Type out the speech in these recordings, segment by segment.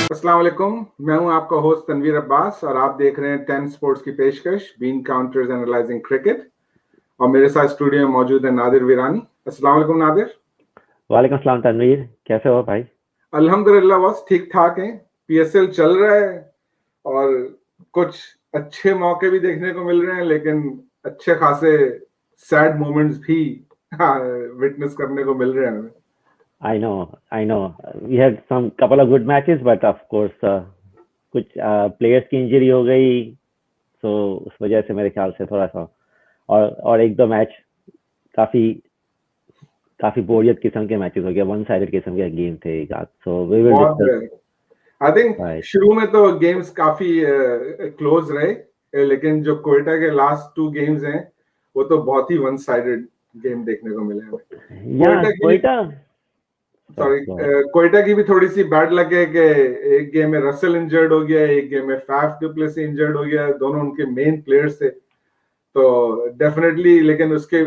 अस्सलाम वालेकुम, मैं हूं आपका होस्ट तनवीर अब्बास और आप देख रहे हैं 10 स्पोर्ट्स की पेशकश बीन काउंटर्स एनालाइजिंग क्रिकेट। और मेरे साथ स्टूडियो में मौजूद है नादिर वीरानी। अस्सलाम वालेकुम नादिर। वालेकुम सलाम तनवीर, कैसे हो भाई? अल्हम्दुलिल्लाह बस ठीक ठाक हैं। पीएसएल चल रहा है और कुछ अच्छे मौके भी देखने को मिल रहे हैं, लेकिन अच्छे खासे सैड मोमेंट्स भी विटनेस करने को मिल रहे हैं हमें। I know. We had some couple of good matches, but of course कुछ प्लेयर्स की इंजरी हो गई, तो उस वजह से मेरे ख्याल से थोड़ा सा और एक दो मैच काफी बोरियत किस्म के मैचेस हो गया, वन साइडेड किस्म के गेम थे एक आध। So we will discuss. I think शुरू में तो गेम्स काफी क्लोज रहे, लेकिन जो कोयटा के लास्ट 2 गेम्स हैं वो तो बहुत ही वन साइडेड गेम देखने को मिले हमें। कोयटा की भी थोड़ी सी बैड लग है कि एक गेम में रसल इंजर्ड हो गया, एक गेम में फाफ डु प्लेसी इंजर्ड हो गया। दोनों उनके मेन प्लेयर्स थे, तो डेफिनेटली, लेकिन उसके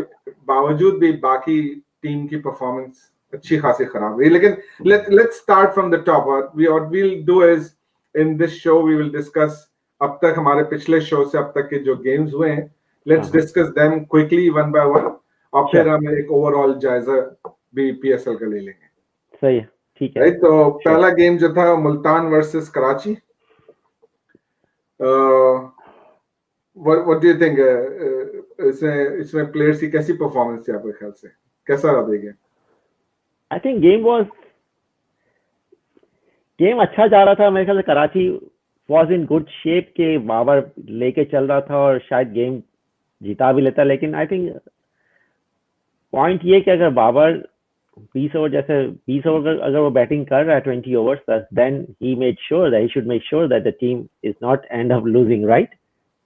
बावजूद भी बाकी टीम की परफॉर्मेंस अच्छी खासी खराब रही। लेकिन let's start from the top. What we'll do is in this show we will discuss अब तक हमारे पिछले शो से अब तक के जो गेम्स हुए हैं, let's discuss them quickly one by one, और फिर हम एक ओवरऑल जायजा भी पीएसएल का ले लेंगे। सही है, ठीक है। तो पहला गेम जो था Multan versus Karachi. What do you think? इसमें प्लेयर्स की कैसी परफॉर्मेंस थी आपके ख्याल से? कैसा रहा ये गेम? आई थिंक गेम अच्छा जा रहा था मेरे ख्याल से। Karachi was in good shape के बाबर लेके चल रहा था और शायद गेम जीता भी लेता, लेकिन आई थिंक पॉइंट ये कि अगर बाबर 20 ओवर अगर वो बैटिंग कर रहा है 20 overs, then he should make sure that the team is not end up losing, right?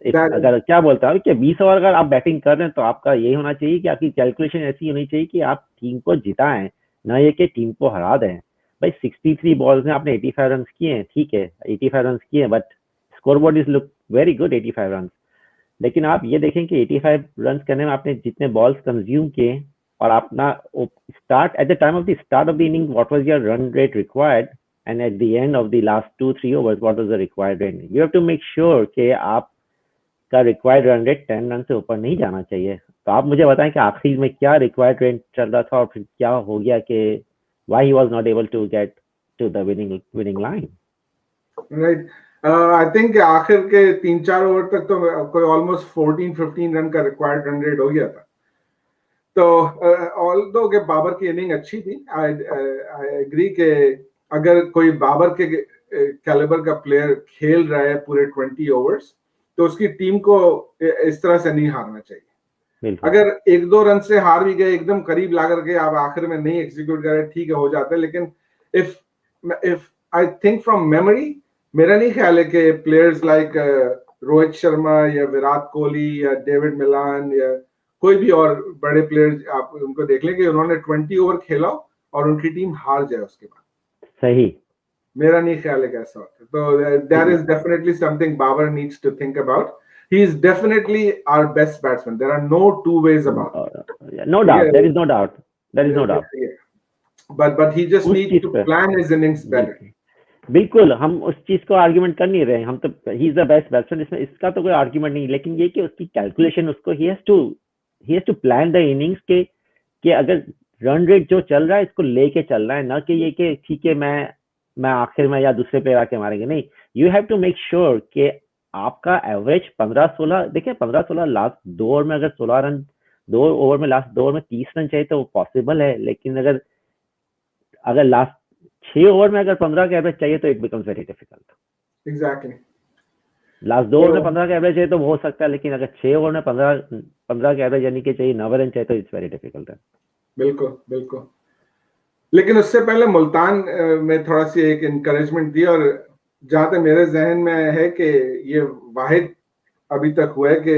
अगर क्या बोलता है कि 20 ओवर अगर आप बैटिंग कर रहे हैं तो आपका ये होना चाहिए कि आपकी कैलकुलेशन ऐसी होनी चाहिए कि आप टीम को जिताएं, ना ये कि टीम को हरा दें। भाई 63 बॉल्स में आपने 85 रन किए हैं, ठीक है 85 रन किए हैं, but scoreboard is look very good 85 run. लेकिन आप ये देखें कि 85 रन करने में आपने जितने बॉल्स कंज्यूम किए और अपना start at the time of the start of the inning what was your run rate required, and at the end of the last 2-3 overs what was the required run. You have to make sure कि आप का required run rate 10 run से ऊपर नहीं जाना चाहिए। तो आप मुझे बताएं कि आखिर में क्या रिक्वायर्ड रन चल रहा था और फिर क्या हो गया कि why he was not able to get to the winning line. Right, I think आखिर के 3-4 ओवर तक तो कोई ऑलमोस्ट 14-15 रन का रिक्वायर्ड रन रेट हो गया था। तो ऑल्दो के बाबर की इनिंग अच्छी थी, आई एग्री कि अगर कोई बाबर के कैलिबर का प्लेयर खेल रहा है पूरे 20 ओवर्स तो उसकी टीम को इस तरह से नहीं हारना चाहिए। अगर 1-2 रन से हार भी गए, एकदम करीब ला करके आप आखिर में नहीं एग्जीक्यूट कर रहे, ठीक है हो जाता है। लेकिन if I think from memory, मेरा नहीं ख्याल है कि प्लेयर्स लाइक रोहित शर्मा या विराट कोहली या डेविड मिलान या कोई भी और बड़े प्लेयर्स आप उनको देख लें कि उन्होंने 20 ओवर खेला और उनकी टीम हार जाए उसके बाद। सही, मेरा नहीं ख्याल है कि ऐसा होता है। तो that is definitely something Babar needs to think about. He is definitely our best batsman. There are no two ways about it. No doubt, there is no doubt. But he just needs to plan his innings better. बिल्कुल, हम उस चीज को argument कर नहीं रहे, हम तो he is the best batsman, इसमें इसका तो कोई आर्ग्यूमेंट नहीं। लेकिन ये कि उसकी कैलकुलेशन, उसको ही has to plan the innings के अगर रन रेट जो चल रहा है इसको लेके चल रहा है, ना कि ये कि ठीक है मैं आखिर में या दूसरे पे आके मारेंगे, नहीं। You have to make sure कि आपका एवरेज 15-16, देखिए 15-16 लास्ट 2 ओवर में, अगर 16 रन 2 ओवर में, लास्ट 2 ओवर में 30 रन चाहिए तो वो पॉसिबल है। लेकिन अगर लास्ट 6 ओवर में अगर 15 का एवरेज चाहिए तो it becomes very difficult. Exactly, last 2 over में 15 का एवरेज है तो हो सकता है, लेकिन अगर 6 ओवर में 15 का एवरेज यानी कि चाहिए 9 रन चाहिए तो इट्स वेरी डिफिकल्ट है। बिल्कुल। लेकिन उससे पहले मुल्तान में थोड़ा सी एक इनकरेजमेंट दी, और जहां तक मेरे जहन में है कि ये वाहिद अभी तक हुआ है कि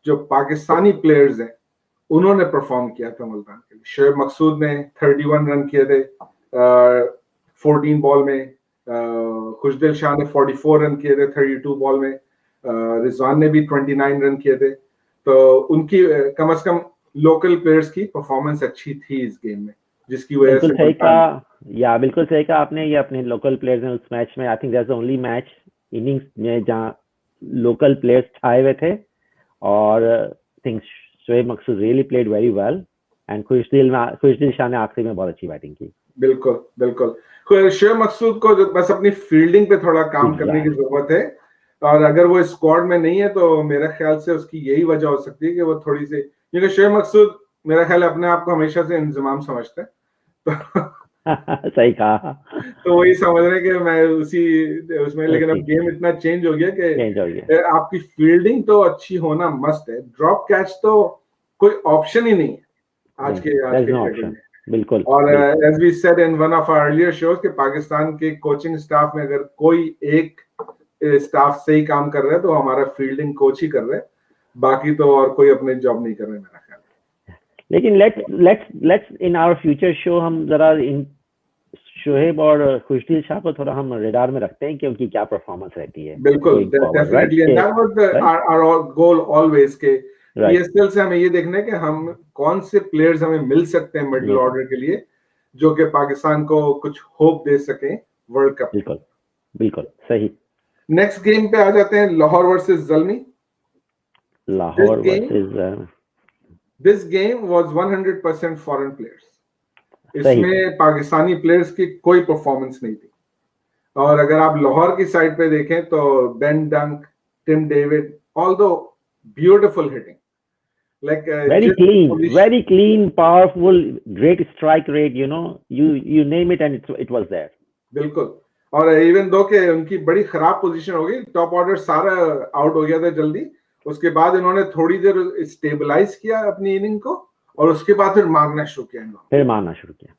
जो पाकिस्तानी प्लेयर्स हैं उन्होंने परफॉर्म किया था मुल्तान के लिए। शोएब मकसूद ने 31 रन किए थे 14 बॉल में, खुशदिल शाह ने 44 रन किए थे 32 बॉल में, रिजवान ने भी 29 रन किए थे। तो उनकी कम से कम लोकल प्लेयर्स की परफॉर्मेंस अच्छी थी इस गेम में। जिसकी वजह बिल्कुल से सही मुल्तान कहा, या बिल्कुल सही कहा आपने। ये अपने लोकल प्लेयर्स ने उस मैच में, I think that's the only match innings में जहाँ लोकल प्लेयर्स छाए हुए थे, और think Shoaib Maqsood really played very well, and Khushdil Shah ने आखिरी में बहुत अच्छी बैटिंग की। बिल्कुल बिल्कुल। शोएब मकसूद को बस अपनी फील्डिंग पे थोड़ा काम करने की जरूरत है, और अगर वो स्क्वाड में नहीं है तो मेरा ख्याल से उसकी यही वजह हो सकती है कि वो थोड़ी सी, क्योंकि शोएब मकसूद मेरा ख्याल अपने आप को हमेशा से इंतजाम समझता है, तो सही कहा। तो वही समझ रहे कि मैं उसी उसमें, लेकिन अब गेम इतना चेंज हो गया चेंज हो कि गया। आपकी फील्डिंग तो अच्छी होना मस्ट है, ड्रॉप कैच तो कोई ऑप्शन ही नहीं है आज के नो क्रिकेट ऑप्शन। में। बिल्कुल। और as we said in one of our earlier shows कि पाकिस्तान के कोचिंग स्टाफ में अगर कोई एक स्टाफ सही काम कर रहा है तो हमारा फील्डिंग कोच ही कर रहा है, बाकी तो और कोई अपने जॉब नहीं कर रहे मेरा ख्याल। लेकिन let's in our future show हम जरा इन शोहेब और खुशदिल शाह को थोड़ा हम रेडार में रखते हैं कि उनकी क्या परफॉर्मेंस रहती है। बिल्कुल, definitely, and that was our goal always के पीएसएल से हमें ये देखना है कि हम कौन से प्लेयर्स हमें मिल सकते हैं मिडिल ऑर्डर के लिए जो कि पाकिस्तान को कुछ होप दे सके वर्ल्ड कप। बिल्कुल बिल्कुल सही। नेक्स्ट गेम पे आ जाते हैं, Lahore versus Zalmi. Lahore versus this game was 100% foreign players, इसमें पाकिस्तानी प्लेयर्स की कोई परफॉर्मेंस नहीं थी। और अगर आप लाहौर की साइड पे देखें तो Ben Dunk, Tim David, although beautiful hitting, like very clean, powerful, great strike rate, you name it and it was there. बिल्कुल। और इवन दो के उनकी बड़ी खराब पोजीशन हो गई, टॉप ऑर्डर सारा आउट हो गया था जल्दी, उसके बाद इन्होंने थोड़ी देर स्टेबलाइज किया अपनी इनिंग को, और उसके बाद फिर मारना शुरू किया।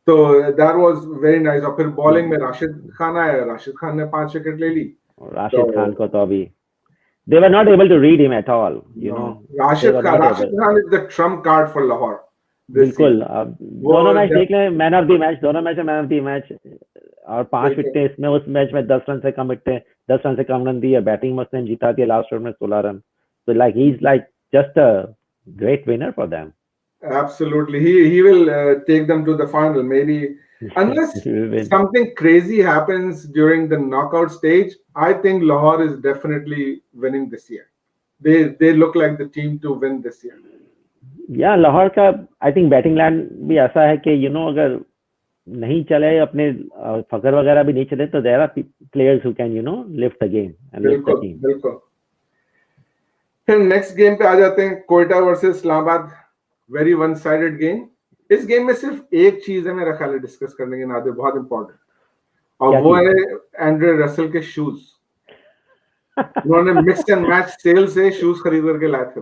तो दैट वाज वेरी नाइस। और फिर बॉलिंग में राशिद खान आया, राशिद खान ने 5 विकेट ले ली। राशिद खान को तो अभी they were not able to read him at all, Rashid Khan is the trump card for Lahore. बिल्कुल। दोनों मैच देख लें, मैन ऑफ द मैच, दोनों मैच में मैन ऑफ द मैच, और 5 विकेटें इसमें, उस मैच में 10 रन से कम विकेटें, 10 रन से कम रन दिए, बैटिंग मस्त ने जीता दिया लास्ट ओवर में 16 run. So like he's like just a great winner for them. Absolutely, he will take them to the final maybe, unless something crazy happens during the knockout stage. I think Lahore is definitely winning this year. They look like the team to win this year. Yeah, Lahore का I think batting line भी ऐसा है कि अगर नहीं चले, अपने फकर वगैरह भी नहीं चले, तो there are players who can lift the game and lift the team. बिल्कुल। फिर नेक्स्ट गेम पे आ जाते हैं, Quetta versus Islamabad, very one sided game. इस गेम में सिर्फ एक चीज है मेरा ख्याल है डिस्कस करने के नाते बहुत इंपॉर्टेंट, और वो है एंड्रे रसल के शूज। उन्होंने मिक्स एंड मैच सेल से शूज खरीद करके लाए थे।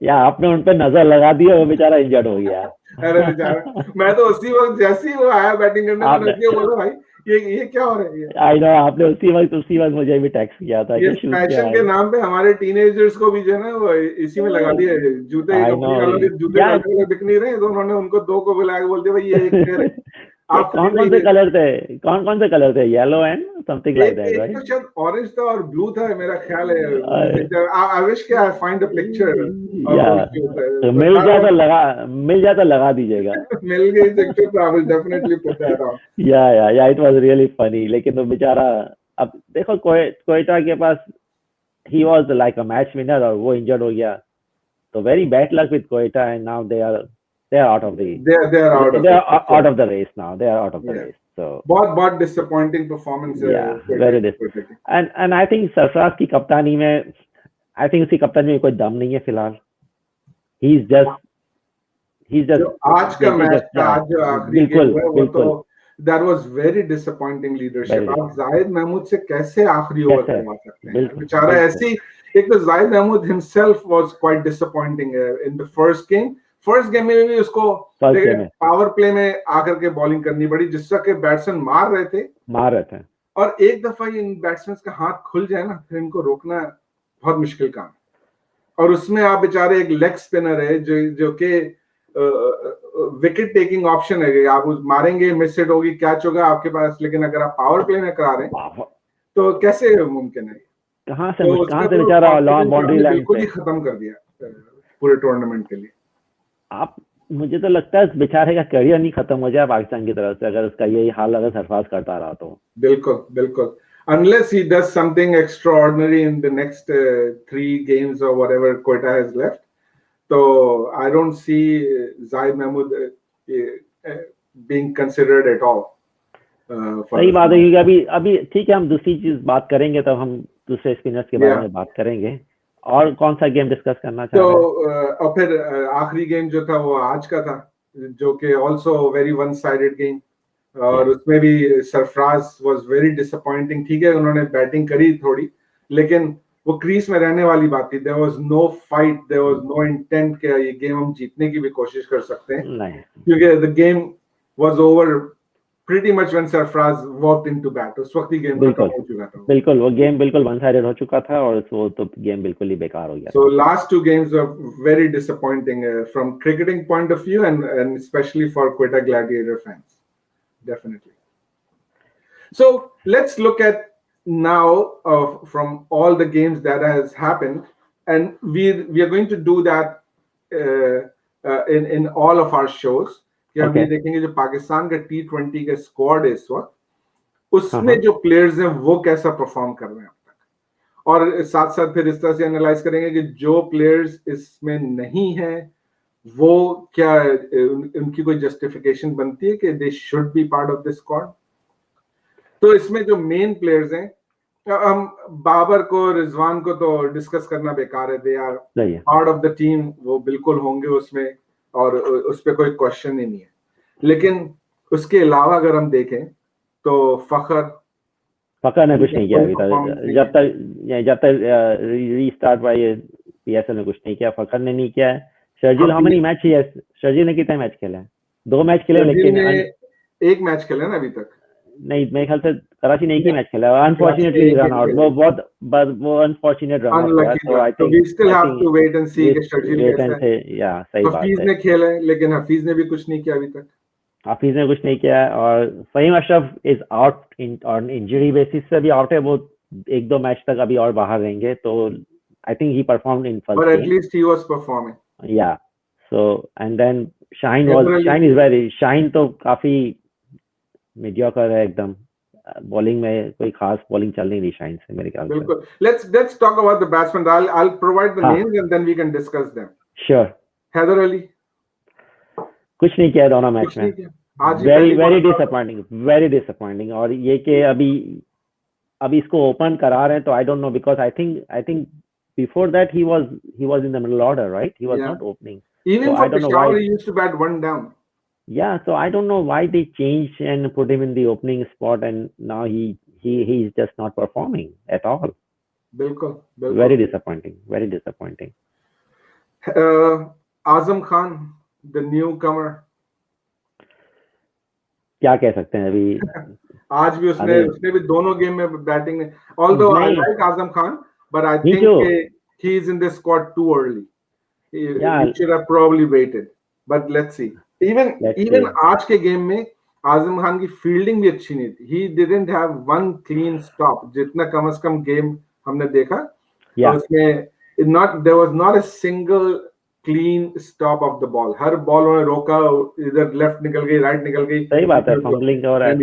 या आपने उन पर नजर लगा दी और बेचारा इंजर्ड हो गया। अरे बेचारा, मैं तो उसी वक्त जैसे ही वो आया बैटिंग करने, मैंने बोला भाई ये क्या हो रहा है। आई नो, आपने उसी वक्त मुझे भी टेक्स्ट किया था ये फैशन के नाम पे हमारे टीनेजर्स को भी जो है ना वो इसी में लगा दिए। जूते कंपनी वालों के जूते अलग बिक नहीं रहे, तो उन्होंने उनको 2 को बुला के बोल दिया भाई ये एक पेयर है। आप कौन से कलर थे? Yellow and something like that, right? शायद ऑरेंज था और ब्लू था मेरा ख्याल है। आई विश कि आई फाइंड अ पिक्चर। मिल जाता लगा दीजिएगा। मिल गई पिक्चर तो I will definitely put that on. Yeah it was really funny. लेकिन वो बेचारा, अब देखो कोयटा के पास ही was like a match winner और वो इंजर्ड हो गया, तो very bad luck with Quetta, and now they are out of the out of the race now. They are out of the race. So बहुत disappointing performance है। very disappointing. And I think Sarfaraz की कप्तानी में, I think उसकी कप्तानी में कोई दम नहीं है फिलहाल। He's just आज का मैच का आज जो आखिरी गेम है वो तो that was very disappointing leadership। आप जाहिद महमूद से कैसे आखिरी ओवर करवा सकते हैं बेचारा? ऐसी एक तो Zahid Mahmood himself was quite disappointing in the first game में भी उसको पावर प्ले में आकर के बॉलिंग करनी पड़ी, जिससे कि बैट्समैन मार रहे थे, और एक दफा इन बैट्समैन का हाथ खुल जाए ना, फिर इनको रोकना बहुत मुश्किल काम है। और उसमें आप बेचारे एक लेग स्पिनर है जो कि विकेट टेकिंग ऑप्शन है, आप मारेंगे, मिस हिट होगी, कैच होगा आपके पास, लेकिन अगर आप पावर प्ले में करा रहे हैं तो कैसे मुमकिन है? कहां से बेचारा लॉन्ग बाउंड्री लाइन बिल्कुल ही खत्म कर दिया पूरे टूर्नामेंट के लिए। मुझे तो लगता है इस बेचारे का करियर नहीं खत्म हो जाए पाकिस्तान की तरफ से, अगर उसका यही हाल अगर सरफराज करता रहा तो। बिल्कुल बिल्कुल, unless he does something extraordinary in the next 3 games or whatever Quetta has left, so I don't see Zahid Mahmood being considered at all. सही बात है, क्योंकि अभी अभी ठीक है, हम दूसरी चीज बात करेंगे तब हम दूसरे स्पिनर्स के बारे में बात करेंगे। और कौन सा गेम डिस्कस करना चाह रहे हैं? तो और फिर आखिरी गेम जो था वो आज का था, जो कि also very one sided game, और उसमें भी सरफराज वाज वेरी डिसअपॉइंटिंग। ठीक है, उन्होंने बैटिंग करी थोड़ी, लेकिन वो क्रीज में रहने वाली बात थी। There was no fight, there was no intent कि ये गेम हम जीतने की भी कोशिश कर सकते हैं, क्योंकि the game was over pretty much when Sarfraz walked into bat, उस वक्त ही गेम खत्म हो चुका था। बिल्कुल, वो गेम बिल्कुल वन साइडेड हो चुका था और वो तो गेम बिल्कुल ही बेकार हो गया। So last 2 games were very disappointing from cricketing point of view and especially for Quetta Gladiator fans, definitely. So let's look at now from all the games that has happened, and we are going to do that in all of our shows. कि हम ये देखेंगे जो पाकिस्तान का T20 के squad है इस वक्त, उसमें जो प्लेयर्स हैं वो कैसा परफॉर्म कर रहे हैं अब तक, और साथ साथ फिर इस तरह से एनालाइज करेंगे कि जो प्लेयर्स इसमें नहीं हैं वो क्या उनकी कोई जस्टिफिकेशन बनती है कि they should be part of the squad. तो इसमें जो मेन प्लेयर्स हैं, हम बाबर को, रिजवान को तो डिस्कस करना बेकार है, they are part of the team, वो बिल्कुल होंगे उसमें और उस पर कोई क्वेश्चन ही नहीं है। लेकिन उसके अलावा अगर हम देखें तो फखर ने कुछ नहीं किया अभी तक, जब तक रीस्टार्ट हुआ ये पीएसएल में कुछ नहीं किया, फखर ने नहीं किया है। शर्जील हाउ मेनी मैच है? शर्जील ने कितने मैच खेले हैं? 2 मैच खेले, लेकिन 1 मैच खेला ना अभी तक। नहीं, मेरे ख्याल से कराची ने एक ही मैच खेला, अनफॉर्चुनेटली रन आउट, वो अनफॉर्चुनेट रन आउट हुआ। तो I think we still have to wait and see कि शर्जील कैसा है। या सही बात है, हफीज ने खेला है, लेकिन हफीज ने भी कुछ नहीं किया अभी तक। हफीज ने कुछ नहीं किया है, और Fahim Ashraf is out on injury basis से भी आउट है, वो 1-2 मैच तक अभी और बाहर रहेंगे। तो I think he performed in first, but at least he was performing. Yeah so and then Shaheen तो काफी मीडियोकर है एकदम, बॉलिंग में कोई खास बॉलिंग चल नहीं रही शाहीन से मेरे ख्याल से। बिल्कुल, let's talk about the batsmen. I'll provide the names and then we can discuss them. Sure. Haider Ali कुछ नहीं किया दोनों मैच में, वेरी डिसअपॉइंटिंग। और ये कि अभी इसको ओपन करा रहे हैं, तो I don't know, because I think before that he was in the middle order, right? He was not opening, even for Peshawar he used to bat 1 down. Yeah, so I don't know why they changed and put him in the opening spot, and now he's just not performing at all. बिल्कुल very disappointing. Azam Khan, the newcomer, क्या कह सकते हैं अभी? आज भी उसने भी दोनों गेम में बैटिंग में, although I like Azam Khan, but I think he is in the squad too early. He should have probably waited, but let's see. Even आज के गेम में आजम खान की फील्डिंग भी अच्छी नहीं थी। He didn't have one clean stop, जितना कम से कम गेम हमने देखा, उसमें there was not a single clean stop of the ball. Her ball उन्होंने रोका, इधर लेफ्ट निकल गई, राइट निकल गई। सही बात है, फंबलिंग हो रहा है,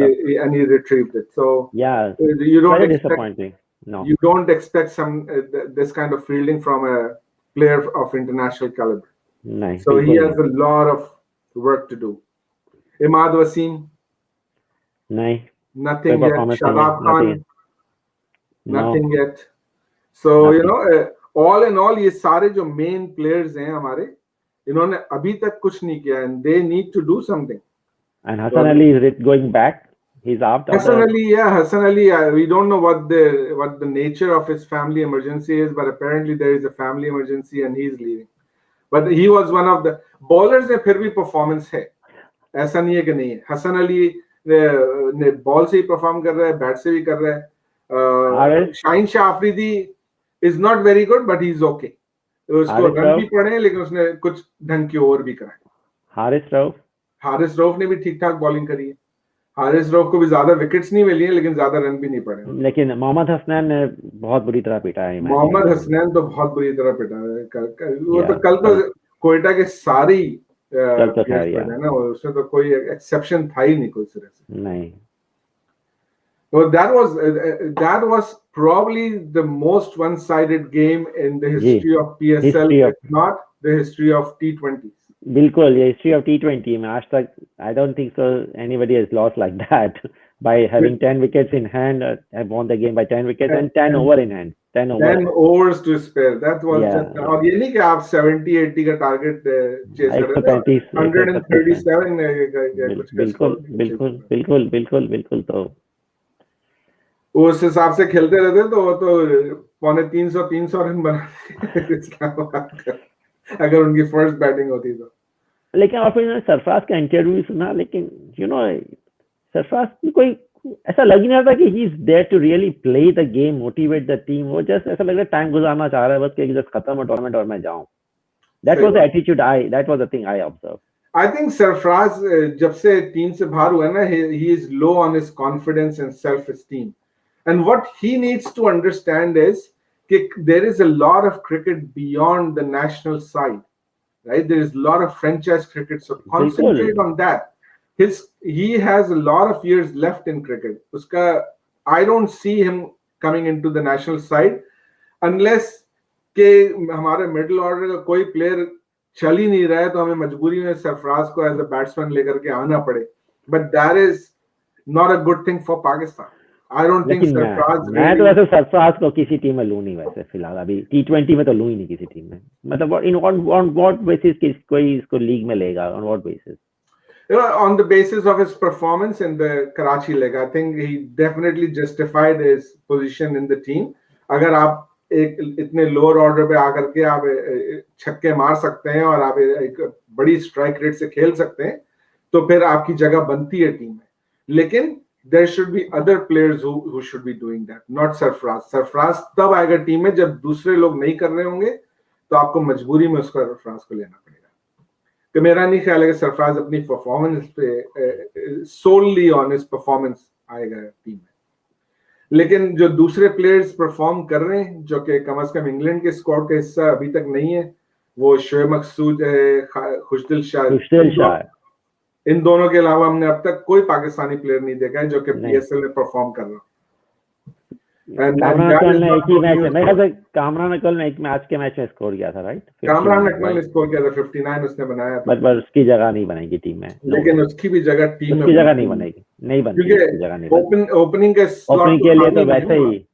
and he retrieved it. So yeah, you don't very expect, disappointing. No, you don't expect this kind of fielding from a player of international caliber. Nice. So he has a lot of work to do. Imad Wasim, nothing yet. Shadab Khan, nothing yet. So you know, all in all, ये सारे जो main players हैं हमारे, इन्होंने अभी तक कुछ नहीं किया, and they need to do something. And Hassan Ali is going back. He's out. Hassan Ali. We don't know what the nature of his family emergency is, but apparently there is a family emergency and he's leaving. But he was one of the bowlers में फिर भी performance है, ऐसा नहीं है कि नहीं है। हसन अली ने बॉल से ही परफॉर्म कर रहा है, बैट से भी कर रहा है। Shaheen Shah Afridi is not very good, but he is okay. उसको रन भी पड़े हैं, लेकिन उसने कुछ ढंग की ओवर भी कराए। हारिस रऊफ ने भी ठीक ठाक बॉलिंग करी है। हारिस रऊफ को भी ज्यादा विकेट्स नहीं मिली है, लेकिन ज्यादा रन भी नहीं पड़े। लेकिन मोहम्मद हसनैन ने बहुत बुरी तरह पिटा है। मोहम्मद हसनैन तो बहुत बुरी तरह पिटा है। वो तो कल तो क्वेटा के सारी चल तो खैर है ना, उसमें तो कोई एक्सेप्शन था ही नहीं कोई सिरे से नहीं। So that was probably the most one-sided game in the history of PSL, if not the history of T20s. बिल्कुल, ये हिस्ट्री ऑफ T20 में आज तक I don't think so anybody has lost like that by having 10 wickets in hand, have won the game by 10 wickets and 10 over in hand. 10 overs to spare. That was just, और ये नहीं कि आप 70-80 का target chase कर रहे थे, 137 कुछ बिल्कुल। तो उस हिसाब से खेलते रहते तो वो तो 250-300 रन बनाते अगर उनकी फर्स्ट बैटिंग होती तो। लेकिन और फिर सरफराज का इंटरव्यू सुना, लेकिन सरफराज की कोई ऐसा लग ही नहीं रहा था कि he is there to really play the game, motivate the team. वो जस्ट ऐसा लग रहा है टाइम गुजारना चाह रहा है बस कि जस्ट खत्म हो टूर्नामेंट और मैं जाऊं। That was the attitude that was the thing I observe. I think Sarfaraz जब से टीम से बाहर हुआ ना, he is low on his confidence and self-esteem. And what he needs to understand is there is a lot of cricket beyond the national side, right? There is a lot of franchise cricket, so concentrate on that. He has a lot of years left in cricket. I don't see him coming into the national side unless के हमारे middle order का कोई player चल ही नहीं रहा है तो हमें मजबूरी में सरफराज को एज अ बैट्समैन लेकर के आना पड़े, but that is not a good thing for Pakistan. I don't think Sarfaraz, मैं तो वैसे सरफराज को किसी टीम में लूं नहीं वैसे फिलहाल, अभी T20 में तो लूं ही नहीं किसी टीम में। मतलब ऑन व्हाट बेसिस कोई इसको लीग में लेगा, on what basis? On the basis of his performance in the Karachi leg, I think he definitely justified his position in the team. अगर आप एक इतने लोअर ऑर्डर पे आकर के आप छक्के मार सकते हैं और आप एक बड़ी स्ट्राइक रेट से खेल सकते हैं तो फिर आपकी जगह बनती है टीम में। लेकिन there should be other players who should be doing that, not Sarfaraz. Sarfaraz तब आएगा टीम में जब दूसरे लोग नहीं कर रहे होंगे तो आपको मजबूरी में उसका सरफराज को लेना पड़ेगा। तो मेरा नहीं ख्याल है कि सरफराज अपनी परफॉर्मेंस पे सोलली ऑन हिज परफॉर्मेंस आएगा टीम में। लेकिन जो दूसरे प्लेयर्स परफॉर्म कर रहे हैं जो कि कम से कम इंग्लैंड के स्क्वाड का हिस्सा अभी तक नहीं है, वो शोएब मकसूद है, खुशदिल शाह, इन दोनों के अलावा हमने अब तक कोई पाकिस्तानी प्लेयर नहीं देखा है जो कि PSL में परफॉर्म कर रहा। कामरान अकमल ने एक ही मैच में, मेरे ख्याल से कामरान अकमल ने एक मैच के मैच में स्कोर किया था, राइट? कामरान अकमल ने स्कोर किया था 59 उसने बनाया था, बट उसकी जगह नहीं बनेगी टीम में। लेकिन उसकी भी जगह टीम में, उसकी जगह नहीं बनेगी, नहीं बनेगी उसकी जगह नहीं। ओपनिंग के लिए तो वैसे ही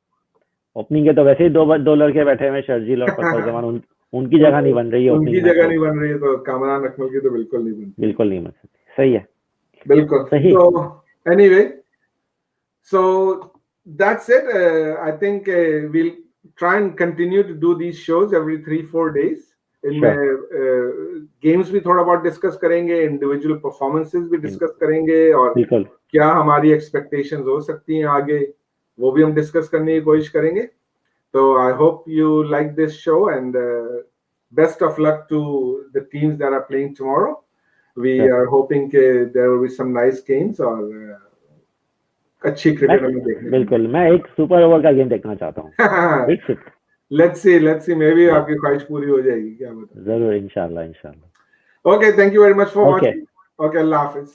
ओपनिंग के तो वैसे ही दो लड़के बैठे हुए शर्जील और फखर जमान, उनकी जगह नहीं बन रही है, उनकी जगह नहीं बन रही है, तो कामरान अकमल की तो बिल्कुल नहीं बन सकती। सही है, बिल्कुल सही। So anyway, so that's it. I think we'll try and continue to do these shows every 3-4 days. इनमें गेम्स भी थोड़ा बहुत डिस्कस करेंगे, इंडिविजुअल परफॉर्मेंसेस भी डिस्कस करेंगे और क्या हमारी एक्सपेक्टेशंस हो सकती हैं आगे, वो भी हम डिस्कस करने की कोशिश करेंगे। तो I hope you like this show and best of luck to the teams that are playing tomorrow. We are hoping that there will be some nice games और अच्छी क्रिकेट हमें देखने। बिल्कुल, मैं एक सुपर ओवर का गेम देखना चाहता हूँ। Let's see, maybe आपकी ख्वाहिश पूरी हो जाएगी, क्या पता। जरूर, इंशाल्लाह। Okay, thank you very much for watching. Okay, Allah Hafiz.